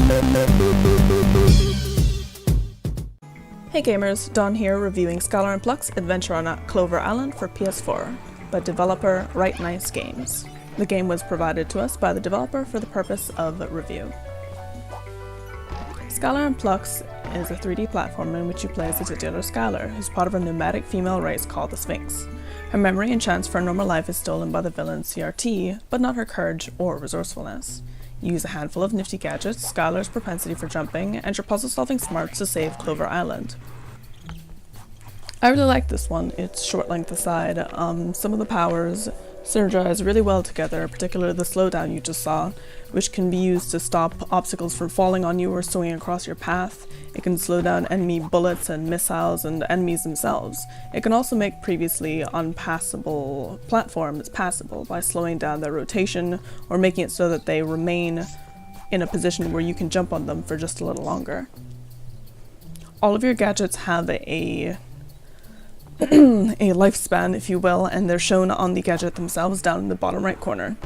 Hey gamers, Dawn here reviewing Skylar Plux Adventure on Clover Island for PS4 by developer Right Nice Games. The game was provided to us by the developer for the purpose of review. Skylar Plux is a 3D platformer in which you play as a titular Skylar, who's part of a nomadic female race called the Sphynx. Her memory and chance for a normal life is stolen by the villain CRT, but not her courage or resourcefulness. You use a handful of nifty gadgets, Skylar's propensity for jumping, and your puzzle-solving smarts to save Clover Island. I really like this one. It's short length aside. Some of the powers synergize really well together, particularly the slowdown you just saw, which can be used to stop obstacles from falling on you or swinging across your path. It can slow down enemy bullets and missiles and enemies themselves. It can also make previously unpassable platforms passable by slowing down their rotation or making it so that they remain in a position where you can jump on them for just a little longer. All of your gadgets have a lifespan, if you will, and they're shown on the gadget themselves down in the bottom right corner.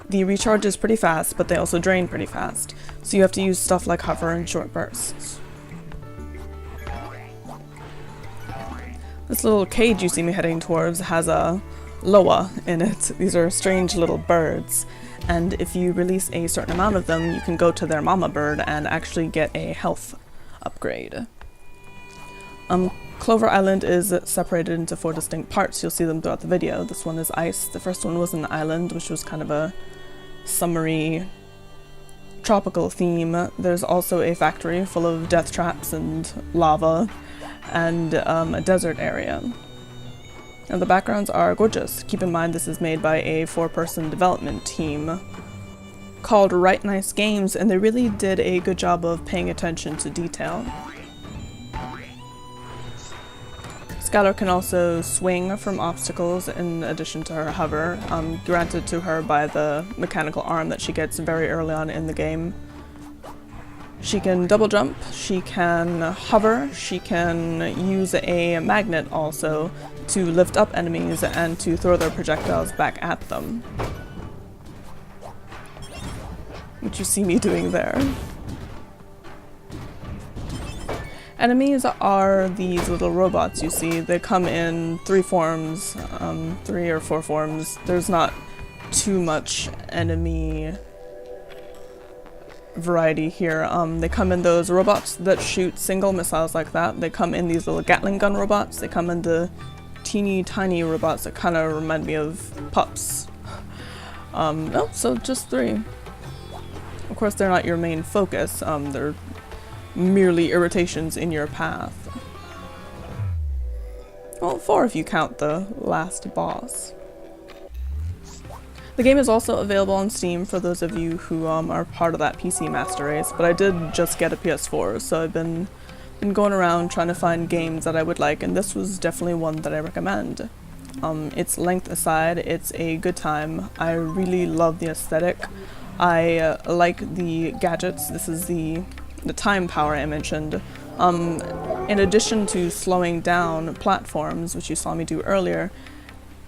The recharge is pretty fast, but they also drain pretty fast, so you have to use stuff like hover in short bursts. This little cage you see me heading towards has a loa in it. These are strange little birds, and if you release a certain amount of them, you can go to their mama bird and actually get a health upgrade. Clover Island is separated into 4 distinct parts. You'll see them throughout the video. This one is ice. The first one was an island, which was kind of a summery, tropical theme. There's also a factory full of death traps and lava, and a desert area. And the backgrounds are gorgeous. Keep in mind this is made by a 4-person development team called Right Nice Games, and they really did a good job of paying attention to detail. Skylar can also swing from obstacles in addition to her hover, granted to her by the mechanical arm that she gets very early on in the game. She can double jump, she can hover, she can use a magnet also to lift up enemies and to throw their projectiles back at them, which you see me doing there. Enemies are these little robots you see. They come in 3 forms, 3 or 4 forms. There's not too much enemy variety here. They come in those robots that shoot single missiles like that. They come in these little Gatling gun robots. They come in the teeny tiny robots that kind of remind me of pups. No, so just 3. Of course, they're not your main focus. They're merely irritations in your path. Well, 4 if you count the last boss. The game is also available on Steam for those of you who are part of that PC master race, but I did just get a PS4, so I've been going around trying to find games that I would like, and this was definitely one that I recommend. Its length aside, it's a good time. I really love the aesthetic. I like the gadgets. This is the time power I mentioned. In addition to slowing down platforms, which you saw me do earlier,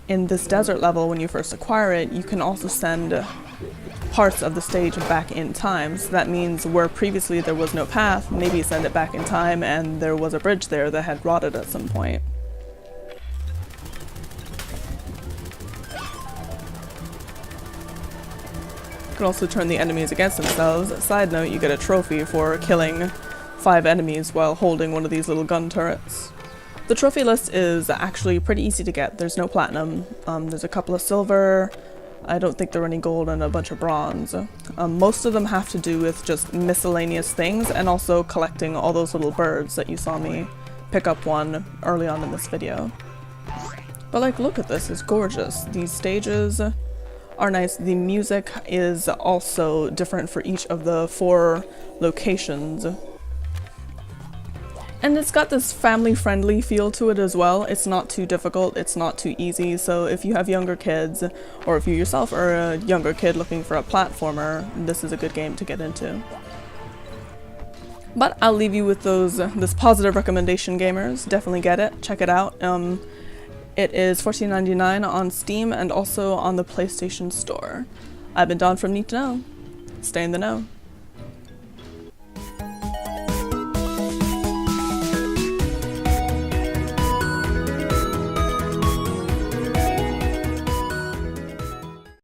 in this desert level when you first acquire it, you can also send parts of the stage back in time. So that means where previously there was no path, maybe send it back in time and there was a bridge there that had rotted at some point. You can also turn the enemies against themselves. Side note, you get a trophy for killing 5 enemies while holding one of these little gun turrets. The trophy list is actually pretty easy to get. There's no platinum. There's a couple of silver. I don't think there are any gold and a bunch of bronze. Most of them have to do with just miscellaneous things and also collecting all those little birds that you saw me pick up one early on in this video. But like, look at this, it's gorgeous. These stages are nice. The music is also different for each of the 4 locations. And it's got this family-friendly feel to it as well. It's not too difficult, it's not too easy, so if you have younger kids, or if you yourself are a younger kid looking for a platformer, this is a good game to get into. But I'll leave you with this positive recommendation, gamers. Definitely get it, check it out. It is $14.99 on Steam and also on the PlayStation Store. I've been Dawn from Need to Know. Stay in the know.